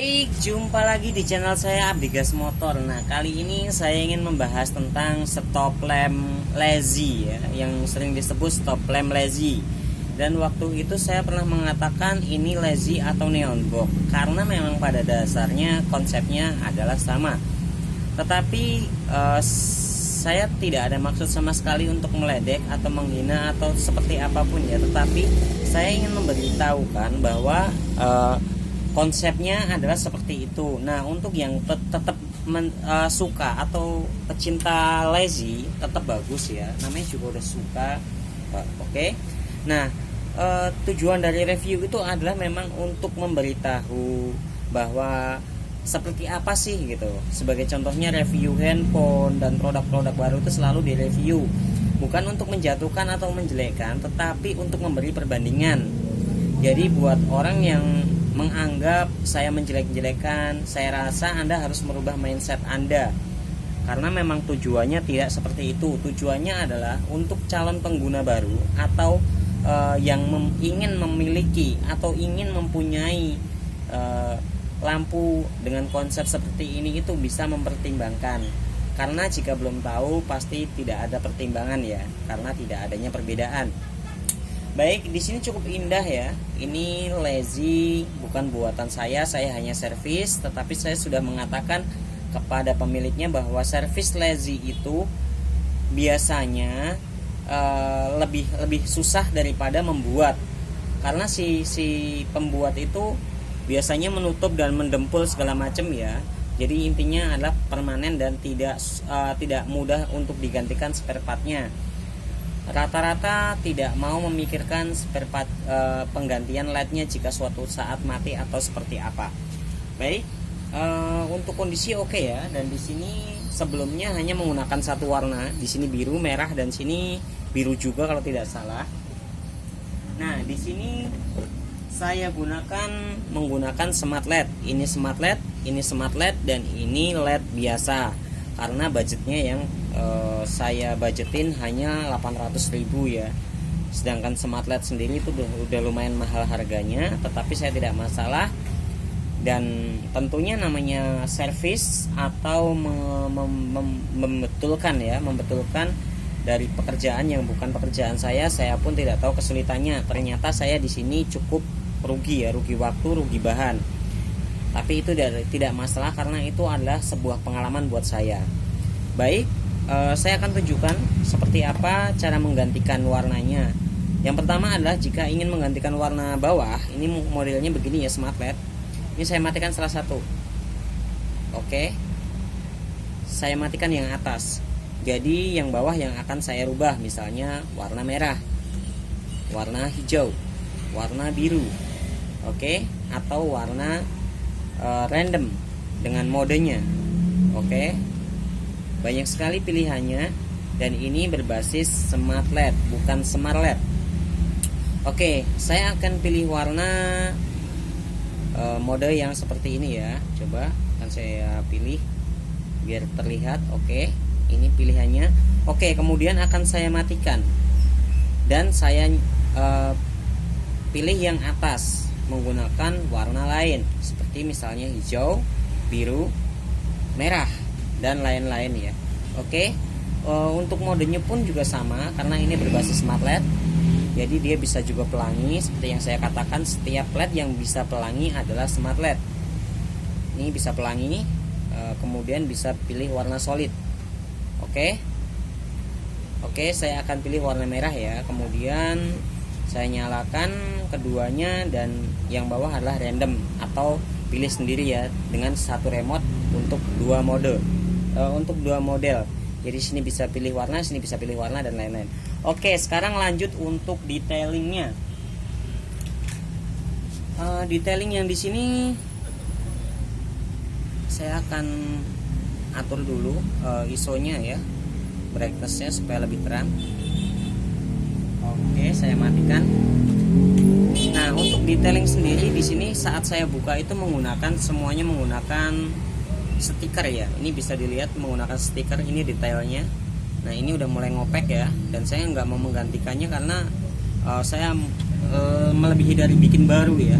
Baik, jumpa lagi di channel saya Abdi Gas Motor. Nah, kali ini saya ingin membahas tentang stop lamp lazy ya, yang sering disebut stop lamp lazy. Dan waktu itu saya pernah mengatakan ini lazy atau neon box karena memang pada dasarnya konsepnya adalah sama. Tetapi saya tidak ada maksud sama sekali untuk meledek atau menghina atau seperti apapun ya. Tetapi saya ingin memberitahukan bahwa konsepnya adalah seperti itu. Nah, untuk yang tetap suka atau pecinta lazy tetap bagus ya. Namanya juga udah suka. Oke. Nah, tujuan dari review itu adalah memang untuk memberitahu bahwa seperti apa sih gitu. Sebagai contohnya review handphone dan produk-produk baru itu selalu direview. Bukan untuk menjatuhkan atau menjelekkan, tetapi untuk memberi perbandingan. Jadi buat orang yang menganggap saya menjelek-jelekan, saya rasa Anda harus merubah mindset Anda. Karena memang tujuannya tidak seperti itu. Tujuannya adalah untuk calon pengguna baru atau yang ingin memiliki atau ingin mempunyai lampu dengan konsep seperti ini itu bisa mempertimbangkan. Karena jika belum tahu pasti tidak ada pertimbangan ya, karena tidak adanya perbedaan. Baik, di sini cukup indah ya. Ini lazy bukan buatan saya hanya servis, tetapi saya sudah mengatakan kepada pemiliknya bahwa servis lazy itu biasanya lebih susah daripada membuat. Karena si pembuat itu biasanya menutup dan mendempul segala macam ya. Jadi intinya adalah permanen dan tidak mudah untuk digantikan spare partnya. Rata-rata tidak mau memikirkan spare part penggantian LED-nya jika suatu saat mati atau seperti apa. Baik, untuk kondisi oke ya. Dan di sini sebelumnya hanya menggunakan satu warna. Di sini biru, merah, dan sini biru juga kalau tidak salah. Nah, di sini saya menggunakan smart LED. Ini smart LED, ini smart LED, dan ini LED biasa. Karena budgetnya yang saya budgetin hanya 800.000 ya. Sedangkan smart LED sendiri itu udah lumayan mahal harganya, tetapi saya tidak masalah. Dan tentunya namanya servis atau membetulkan dari pekerjaan yang bukan pekerjaan saya pun tidak tahu kesulitannya. Ternyata saya di sini cukup rugi ya, rugi waktu, rugi bahan. Tapi itu tidak masalah karena itu adalah sebuah pengalaman buat saya. Baik, saya akan tunjukkan seperti apa cara menggantikan warnanya. Yang pertama adalah jika ingin menggantikan warna bawah, ini modelnya begini ya, smart LED. Ini saya matikan salah satu. Oke. Saya matikan yang atas. Jadi yang bawah yang akan saya rubah, misalnya warna merah, warna hijau, warna biru. Oke, atau warna random dengan modenya. Oke. Banyak sekali pilihannya dan ini berbasis smart LED, bukan smart LED. Oke, saya akan pilih warna mode yang seperti ini ya. Coba akan saya pilih biar terlihat. Oke, ini pilihannya. Oke, kemudian akan saya matikan dan saya pilih yang atas menggunakan warna lain seperti misalnya hijau, biru, merah, dan lain-lain ya. Oke, untuk modenya pun juga sama karena ini berbasis smart LED. Jadi dia bisa juga pelangi seperti yang saya katakan, setiap LED yang bisa pelangi adalah smart LED. Ini bisa pelangi, kemudian bisa pilih warna solid. Oke, saya akan pilih warna merah ya. Kemudian saya nyalakan keduanya dan yang bawah adalah random atau pilih sendiri ya dengan satu remote untuk dua mode. Untuk dua model. Jadi sini bisa pilih warna, sini bisa pilih warna dan lain-lain. Oke, sekarang lanjut untuk detailingnya. Detailing yang di sini saya akan atur dulu ISO-nya ya, brightness-nya supaya lebih terang. Oke, saya matikan. Nah, untuk detailing sendiri di sini saat saya buka itu semuanya menggunakan stiker ya. Ini bisa dilihat menggunakan stiker, ini detailnya. Nah, ini udah mulai ngopek ya, dan saya nggak mau menggantikannya karena saya melebihi dari bikin baru ya.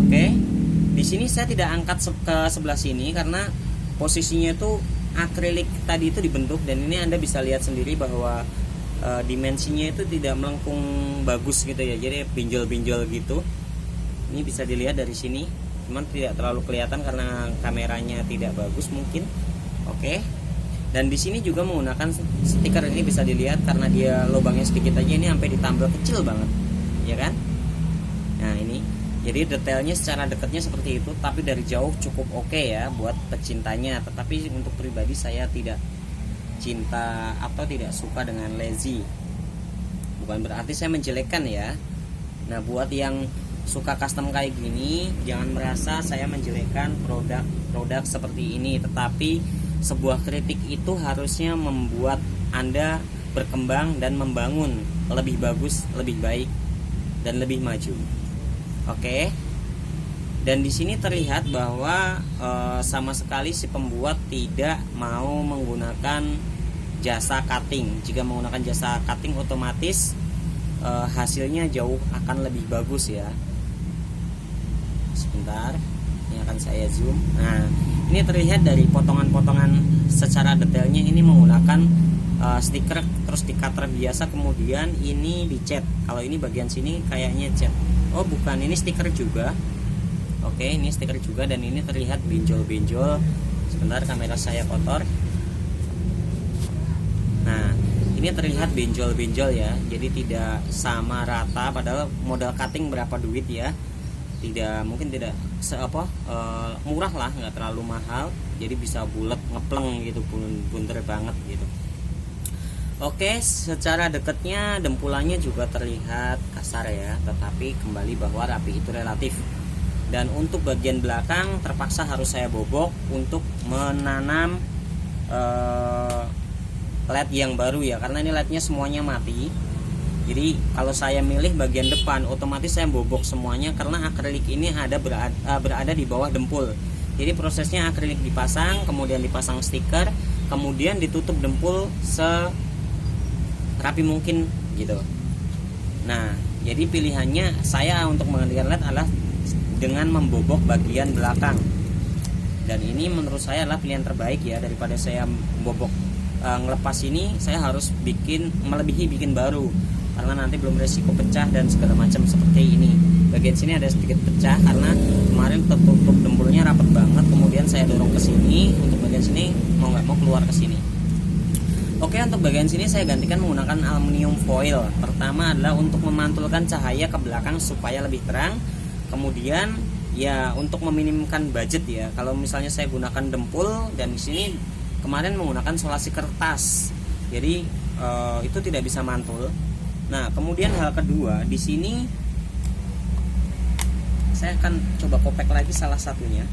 Oke, Di sini saya tidak angkat ke sebelah sini karena posisinya itu akrilik tadi itu dibentuk, dan ini Anda bisa lihat sendiri bahwa dimensinya itu tidak melengkung bagus gitu ya, jadi benjol-benjol gitu. Ini bisa dilihat dari sini, cuman tidak terlalu kelihatan karena kameranya tidak bagus mungkin. Oke. Dan di sini juga menggunakan stiker, ini bisa dilihat karena dia lubangnya sedikit aja, ini sampai ditambal kecil banget, ya kan? Nah ini, jadi detailnya secara dekatnya seperti itu, tapi dari jauh cukup oke ya buat pecintanya. Tetapi untuk pribadi saya tidak cinta atau tidak suka dengan lazy. Bukan berarti saya menjelekkan ya. Nah buat yang suka custom kayak gini, jangan merasa saya menjelekkan produk seperti ini. Tetapi sebuah kritik itu harusnya membuat Anda berkembang dan membangun lebih bagus, lebih baik, dan lebih maju. Oke. Dan di sini terlihat bahwa sama sekali si pembuat tidak mau menggunakan jasa cutting. Jika menggunakan jasa cutting, otomatis hasilnya jauh akan lebih bagus ya. Sebentar, ini akan saya zoom. Nah, ini terlihat dari potongan-potongan secara detailnya, ini menggunakan stiker terus di cutter biasa, kemudian ini dicat. Kalau ini bagian sini kayaknya cat. Oh bukan, ini stiker juga. Oke, ini stiker juga, dan ini terlihat benjol-benjol. Sebentar, kamera saya kotor. Nah, ini terlihat benjol-benjol ya. Jadi tidak sama rata, padahal modal cutting berapa duit ya. Mungkin tidak murah lah, nggak terlalu mahal. Jadi bisa bulat, ngepleng gitu, bunter banget gitu. Oke, secara dekatnya dempulannya juga terlihat kasar ya, tetapi kembali bahwa rapi itu relatif. Dan untuk bagian belakang terpaksa harus saya bobok untuk menanam LED yang baru ya, karena ini LED-nya semuanya mati. Jadi kalau saya milih bagian depan, otomatis saya bobok semuanya karena akrilik ini berada di bawah dempul. Jadi prosesnya akrilik dipasang, kemudian dipasang stiker, kemudian ditutup dempul serapi mungkin gitu. Nah, jadi pilihannya saya untuk menggantikan LED adalah dengan membobok bagian belakang. Dan ini menurut saya adalah pilihan terbaik ya, daripada saya bobok ngelepas ini, saya harus melebihi bikin baru, karena nanti belum resiko pecah dan segala macam seperti ini. Bagian sini ada sedikit pecah karena kemarin tertutup dempulnya rapat banget, kemudian saya dorong ke sini. Untuk bagian sini mau nggak mau keluar ke sini. Oke, untuk bagian sini saya gantikan menggunakan aluminium foil. Pertama adalah untuk memantulkan cahaya ke belakang supaya lebih terang. Kemudian ya untuk meminimkan budget ya. Kalau misalnya saya gunakan dempul, dan di sini kemarin menggunakan solasi kertas, jadi itu tidak bisa mantul. Nah, kemudian hal kedua, di sini saya akan coba kopek lagi salah satunya.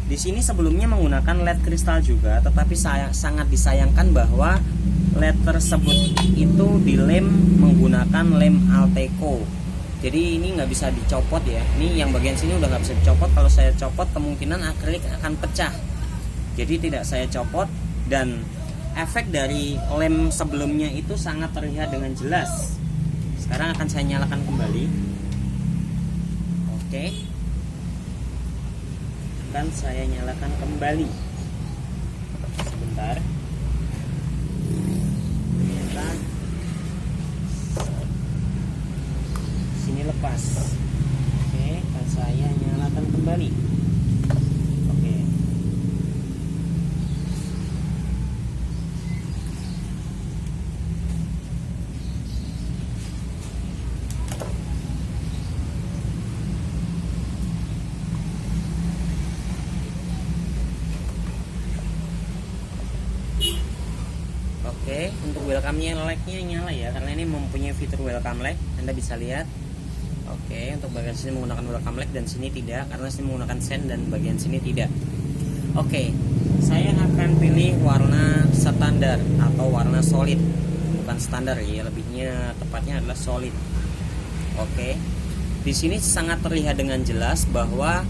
Di sini sebelumnya menggunakan LED kristal juga, tetapi sangat disayangkan bahwa LED tersebut itu dilem menggunakan lem Alteco. Jadi ini nggak bisa dicopot ya. Ini yang bagian sini udah nggak bisa dicopot. Kalau saya copot, kemungkinan akrilik akan pecah. Jadi tidak saya copot, dan efek dari lem sebelumnya itu sangat terlihat dengan jelas. Sekarang akan saya nyalakan kembali. Oke. Akan saya nyalakan kembali. Sebentar. Ternyata sini lepas. Oke, akan saya nyalakan kembali. Oke. Oke, untuk welcome-nya light-nya nyala ya, karena ini mempunyai fitur welcome light, Anda bisa lihat. Oke, untuk bagian sini menggunakan welcome light dan sini tidak, karena sini menggunakan sen dan bagian sini tidak. Oke, saya akan pilih warna standar atau warna solid, bukan standar ya, lebihnya tepatnya adalah solid. Oke, di sini sangat terlihat dengan jelas bahwa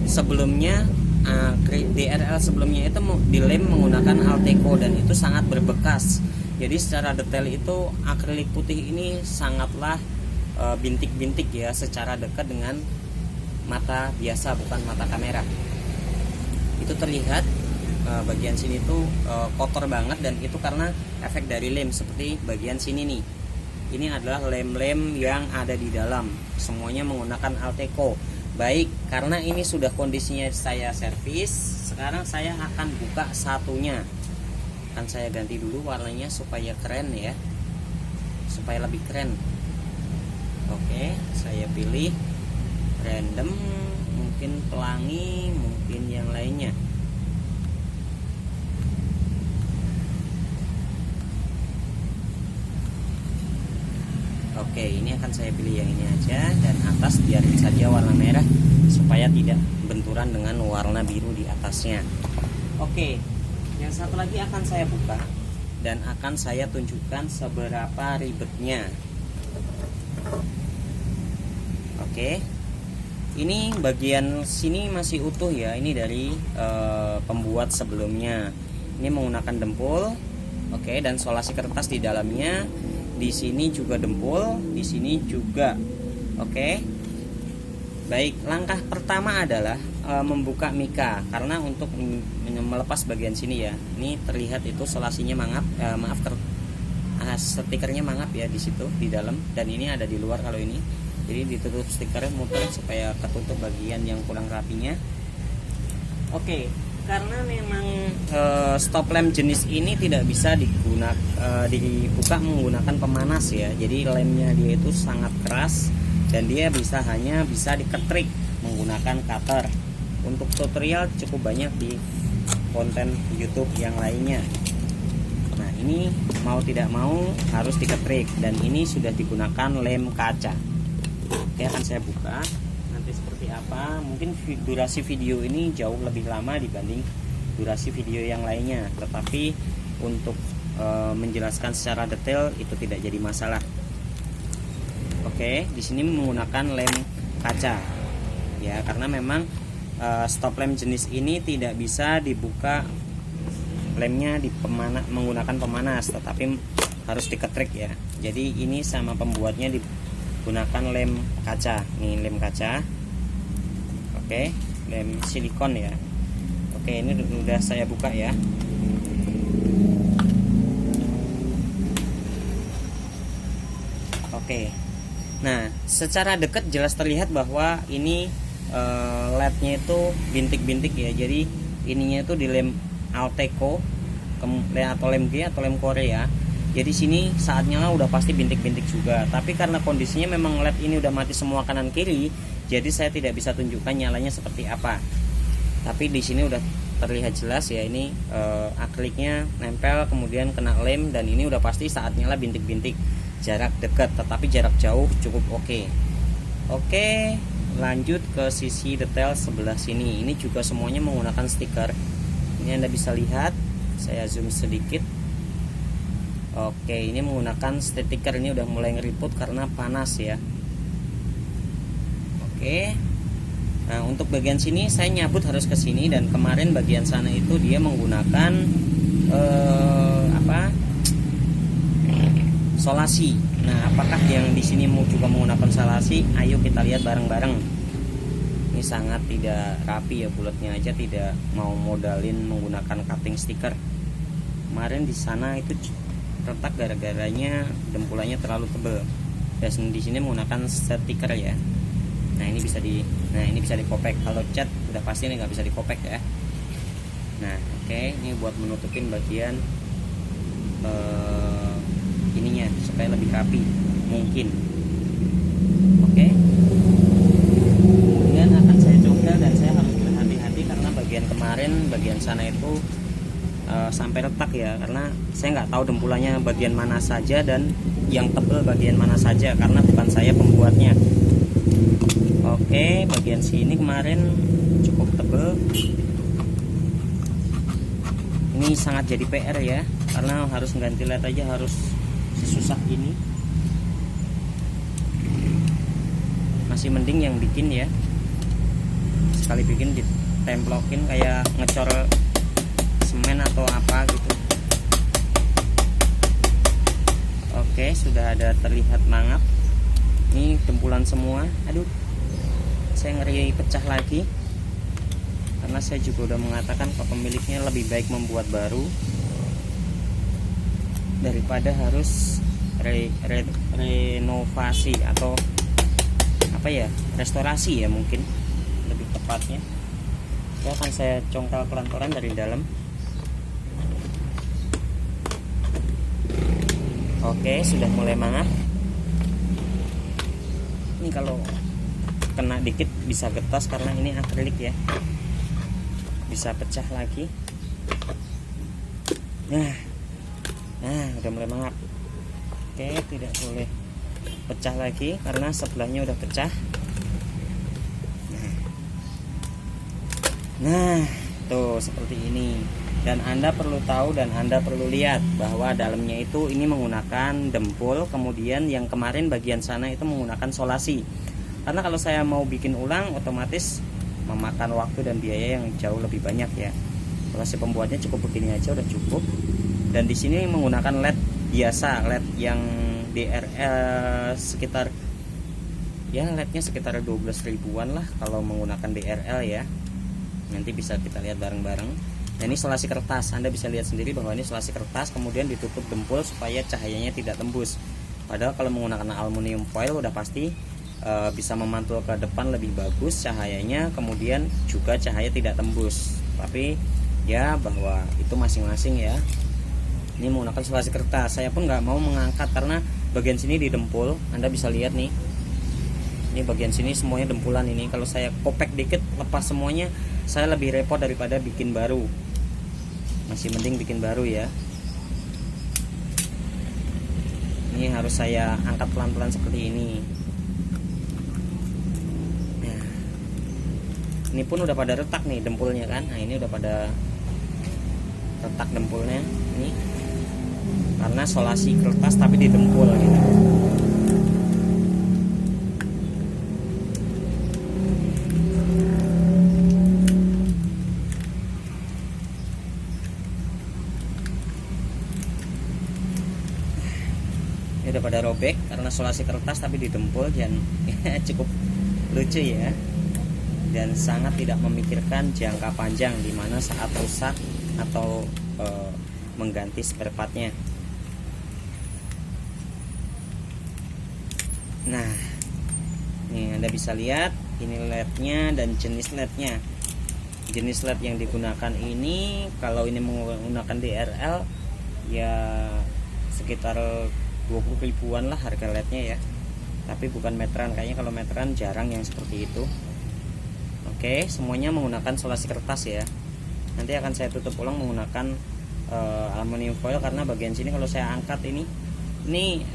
sebelumnya DRL sebelumnya itu dilem menggunakan Alteco, dan itu sangat berbekas. Jadi secara detail itu akrilik putih ini sangatlah bintik-bintik ya secara dekat dengan mata biasa, bukan mata kamera. Itu terlihat bagian sini tuh kotor banget, dan itu karena efek dari lem. Seperti bagian sini nih, ini adalah lem-lem yang ada di dalam, semuanya menggunakan Alteco. Baik, karena ini sudah kondisinya saya servis, sekarang saya akan buka satunya. Akan saya ganti dulu warnanya supaya keren ya, supaya lebih keren. Oke, saya pilih random, mungkin pelangi, mungkin yang lainnya. Oke, ini akan saya pilih yang ini aja, dan atas biarin saja warna merah supaya tidak benturan dengan warna biru di atasnya. Oke, yang satu lagi akan saya buka dan akan saya tunjukkan seberapa ribetnya. Oke, ini bagian sini masih utuh ya, ini dari pembuat sebelumnya. Ini menggunakan dempul, oke, dan solasi kertas di dalamnya. Di sini juga dempul, di sini juga, oke. Baik, langkah pertama adalah membuka mika, karena untuk melepas bagian sini ya. Ini terlihat itu solasinya stikernya mangap ya di situ di dalam, dan ini ada di luar kalau ini. Jadi ditutup stikernya, muter supaya ketutup bagian yang kurang rapinya. Oke, karena memang stop lamp jenis ini tidak bisa dibuka menggunakan pemanas ya. Jadi lemnya dia itu sangat keras, dan dia hanya bisa diketrik menggunakan cutter. Untuk tutorial cukup banyak di konten YouTube yang lainnya. Nah, ini mau tidak mau harus diketrik, dan ini sudah digunakan lem kaca. Oke, akan saya buka nanti seperti apa. Mungkin durasi video ini jauh lebih lama dibanding durasi video yang lainnya, tetapi untuk menjelaskan secara detail itu tidak jadi masalah. Oke, di sini menggunakan lem kaca ya, karena memang stop lamp jenis ini tidak bisa dibuka lemnya menggunakan pemanas, tetapi harus diketrik ya. Jadi ini sama pembuatnya digunakan lem kaca. Nih lem kaca, oke, lem silikon ya. Oke, ini udah saya buka ya. Oke, nah secara dekat jelas terlihat bahwa ini LED-nya itu bintik-bintik ya. Jadi ininya itu di lem Alteco atau lem G atau lem Korea. Jadi sini saat nyala udah pasti bintik-bintik juga. Tapi karena kondisinya memang LED ini udah mati semua kanan kiri, jadi saya tidak bisa tunjukkan nyalanya seperti apa. Tapi di sini udah terlihat jelas ya, ini akriliknya nempel kemudian kena lem, dan ini udah pasti saat nyala bintik-bintik. Jarak dekat tetapi jarak jauh cukup oke. Oke, lanjut ke sisi detail sebelah sini. Ini juga semuanya menggunakan stiker. Ini Anda bisa lihat, saya zoom sedikit. Oke, ini menggunakan stiker. Ini udah mulai ngeriput karena panas ya. Oke. Nah, untuk bagian sini saya nyabut harus ke sini, dan kemarin bagian sana itu dia menggunakan solasi. Nah, apakah yang di sini mau juga menggunakan solasi? Ayo kita lihat bareng-bareng. Ini sangat tidak rapi ya, bulatnya aja tidak mau modalin menggunakan cutting stiker. Kemarin di sana itu retak gara-garanya dempulannya terlalu tebal. Dan di sini menggunakan stiker ya. Nah, ini bisa dikopek. Kalau cat udah pasti ini nggak bisa dikopek ya. Nah, oke, ini buat menutupin bagian ininya supaya lebih rapi mungkin. Oke, kemudian akan saya coba, dan saya harus berhati-hati karena bagian sana itu sampai retak ya, karena saya nggak tahu dempulannya bagian mana saja dan yang tebal bagian mana saja, karena bukan saya pembuatnya. Oke, bagian sini kemarin cukup tebal. Ini sangat jadi PR ya, karena harus mengganti LED aja harus sesusah ini. Masih mending yang bikin ya, sekali bikin ditemplokin kayak ngecor semen atau apa gitu. Oke, sudah ada terlihat mangap. Ini dempulan semua. Aduh, saya ngeri pecah lagi, karena saya juga udah mengatakan ke pemiliknya lebih baik membuat baru daripada harus renovasi atau apa ya, restorasi ya mungkin lebih tepatnya. Itu akan saya congkel pelan-pelan dari dalam. Oke, sudah mulai mangap. Ini kalau kena dikit bisa getas karena ini akrilik ya, bisa pecah lagi. Nah udah mulai mangap. Oke, tidak boleh pecah lagi karena sebelahnya udah pecah. Nah tuh seperti ini. Dan Anda perlu tahu dan Anda perlu lihat bahwa dalamnya itu ini menggunakan dempul, kemudian yang kemarin bagian sana itu menggunakan solasi. Karena kalau saya mau bikin ulang otomatis memakan waktu dan biaya yang jauh lebih banyak ya. Kalau si pembuatnya cukup begini aja udah cukup. Dan di sini menggunakan LED biasa, LED yang DRL sekitar ya, LED-nya sekitar 12 ribuan lah kalau menggunakan DRL ya. Nanti bisa kita lihat bareng-bareng. Nah, ini solasi kertas, Anda bisa lihat sendiri bahwa ini solasi kertas, kemudian ditutup dempul supaya cahayanya tidak tembus. Padahal kalau menggunakan aluminium foil udah pasti bisa memantul ke depan lebih bagus cahayanya, kemudian juga cahaya tidak tembus. Tapi ya bahwa itu masing-masing ya. Ini menggunakan solasi kertas. Saya pun nggak mau mengangkat karena bagian sini di dempul, Anda bisa lihat nih. Ini bagian sini semuanya dempulan ini. Kalau saya kopek dikit lepas semuanya, saya lebih repot daripada bikin baru. Masih mending bikin baru ya. Ini harus saya angkat pelan-pelan seperti ini. Nah, ini pun udah pada retak nih dempulnya kan. Nah, ini udah pada retak dempulnya ini. Karena solasi kertas tapi di dempul gitu. Ini udah pada robek karena solasi kertas tapi didempul, dan ya, cukup lucu ya, dan sangat tidak memikirkan jangka panjang dimana saat rusak atau mengganti spare partnya. Nah, ini Anda bisa lihat ini LED-nya dan jenis LED-nya. Jenis LED yang digunakan ini kalau ini menggunakan DRL ya sekitar 20 ribuan lah harga LED-nya ya. Tapi bukan meteran, kayaknya kalau meteran jarang yang seperti itu. Oke, semuanya menggunakan solasi kertas ya. Nanti akan saya tutup ulang menggunakan aluminium foil karena bagian sini kalau saya angkat ini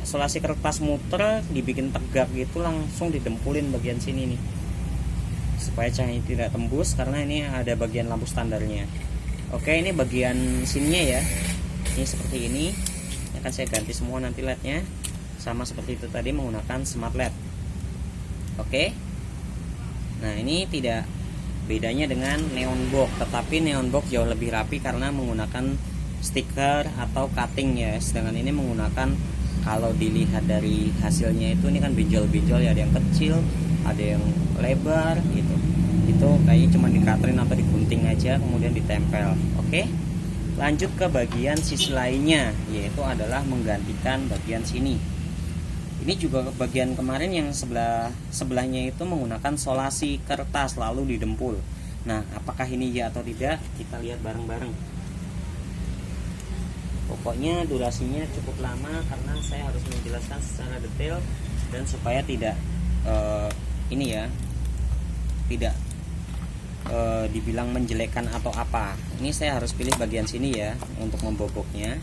solasi kertas muter dibikin tegak gitu, langsung didempulin bagian sini nih. Supaya cahaya tidak tembus karena ini ada bagian lampu standarnya. Oke, ini bagian sininya ya. Ini seperti ini. Akan saya ganti semua nanti LED-nya sama seperti itu tadi menggunakan smart LED. Oke. Nah, ini tidak bedanya dengan neon box, tetapi neon box jauh lebih rapi karena menggunakan stiker atau cutting ya. Sedangkan ini menggunakan, kalau dilihat dari hasilnya itu ini kan benjol-benjol ya, ada yang kecil, ada yang lebar gitu. Itu kayaknya cuma dikatrin atau digunting aja kemudian ditempel. Oke. Lanjut ke bagian sisi lainnya, yaitu adalah menggantikan bagian sini. Ini juga bagian kemarin yang sebelahnya itu menggunakan solasi kertas lalu didempul. Nah, apakah ini ya atau tidak? Kita lihat bareng-bareng. Pokoknya durasinya cukup lama karena saya harus menjelaskan secara detail dan supaya tidak tidak dibilang menjelekkan atau apa. Ini saya harus pilih bagian sini ya untuk memboboknya,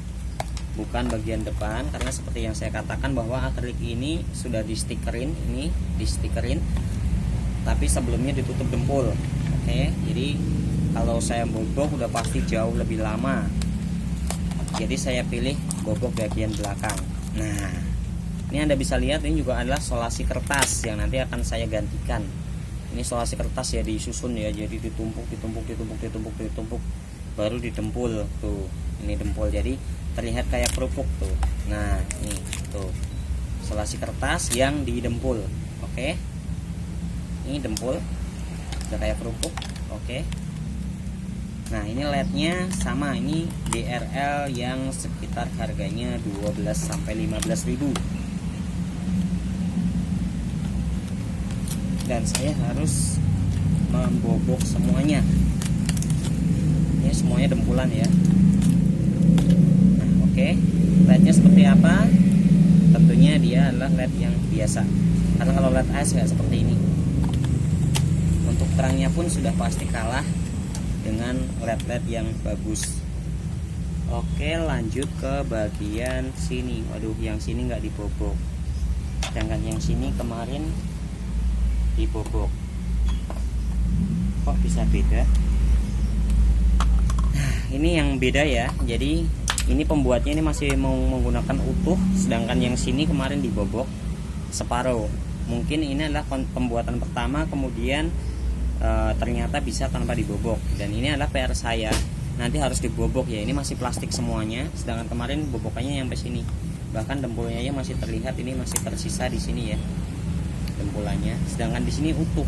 bukan bagian depan, karena seperti yang saya katakan bahwa akrilik ini sudah distikerin, tapi sebelumnya ditutup dempul. Oke, jadi kalau saya bobok udah pasti jauh lebih lama. Jadi saya pilih bobok bagian belakang. Nah, ini Anda bisa lihat ini juga adalah solasi kertas yang nanti akan saya gantikan. Ini solasi kertas ya, disusun ya, jadi ditumpuk baru didempul tuh. Ini dempul jadi terlihat kayak kerupuk tuh. Nah, ini tuh solasi kertas yang didempul. Oke, ini dempul udah kayak kerupuk. Oke, nah ini LED-nya sama, ini DRL yang sekitar harganya 12-15 ribu. Dan saya harus membobok semuanya. Ini semuanya dempulan ya. Nah, oke. LED-nya seperti apa? Tentunya dia adalah LED yang biasa. Karena kalau LED AS nggak seperti ini. Untuk terangnya pun sudah pasti kalah dengan LED-LED yang bagus. Oke, lanjut ke bagian sini. Waduh, yang sini nggak dibobok. Sedangkan yang sini kemarin dibobok. Kok bisa beda? Nah, ini yang beda ya. Jadi ini pembuatnya ini masih mau menggunakan utuh, sedangkan yang sini kemarin dibobok separuh. Mungkin ini adalah pembuatan pertama, kemudian ternyata bisa tanpa dibobok. Dan ini adalah PR saya, nanti harus dibobok ya. Ini masih plastik semuanya, sedangkan kemarin bobokannya sampai sini. Bahkan dempulnya ya masih terlihat, ini masih tersisa di sini ya dempulannya, sedangkan di sini utuh.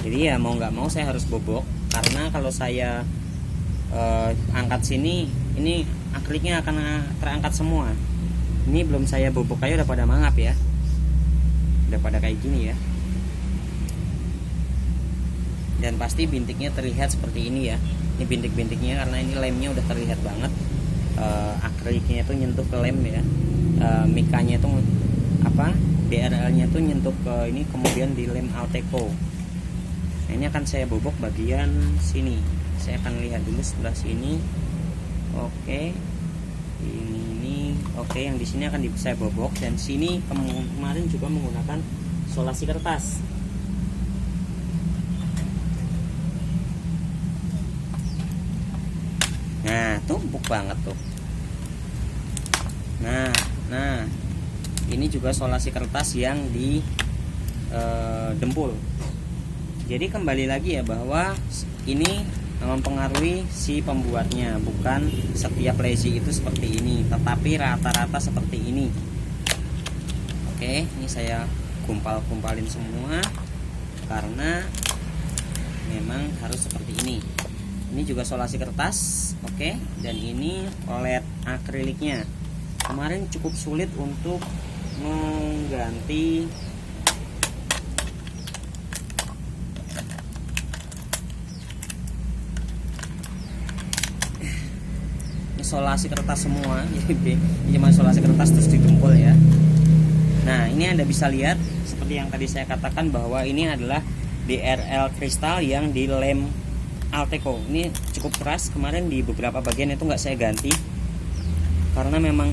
Jadi ya mau nggak mau saya harus bobok, karena kalau saya angkat sini, ini akriliknya akan terangkat semua. Ini belum saya bobok aja udah pada mangap ya, udah pada kayak gini ya. Dan pasti bintiknya terlihat seperti ini ya. Ini bintik-bintiknya karena ini lemnya udah terlihat banget. Akriliknya itu nyentuh ke lem ya. Mikanya itu apa? DRL-nya tuh nyentuh ke ini, kemudian di lem Alteco. Nah, ini akan saya bobok bagian sini. Saya akan lihat dulu sebelah sini. Oke, ini oke. Yang di sini akan saya bobok, dan sini kemarin juga menggunakan solasi kertas. Nah, tuh empuk banget tuh. Nah, ini juga solasi kertas yang di dempul. Jadi kembali lagi ya, bahwa ini mempengaruhi si pembuatnya, bukan setiap lazy itu seperti ini, tetapi rata-rata seperti ini. Oke, ini saya kumpalin semua karena memang harus seperti ini. Ini juga solasi kertas, oke. Dan ini LED akriliknya. Kemarin cukup sulit untuk mengganti solasi kertas semua. Jadi cuma solasi kertas terus didempul ya. Nah, ini Anda bisa lihat seperti yang tadi saya katakan, bahwa ini adalah DRL kristal yang di lem Alteco. Ini cukup keras, kemarin di beberapa bagian itu nggak saya ganti karena memang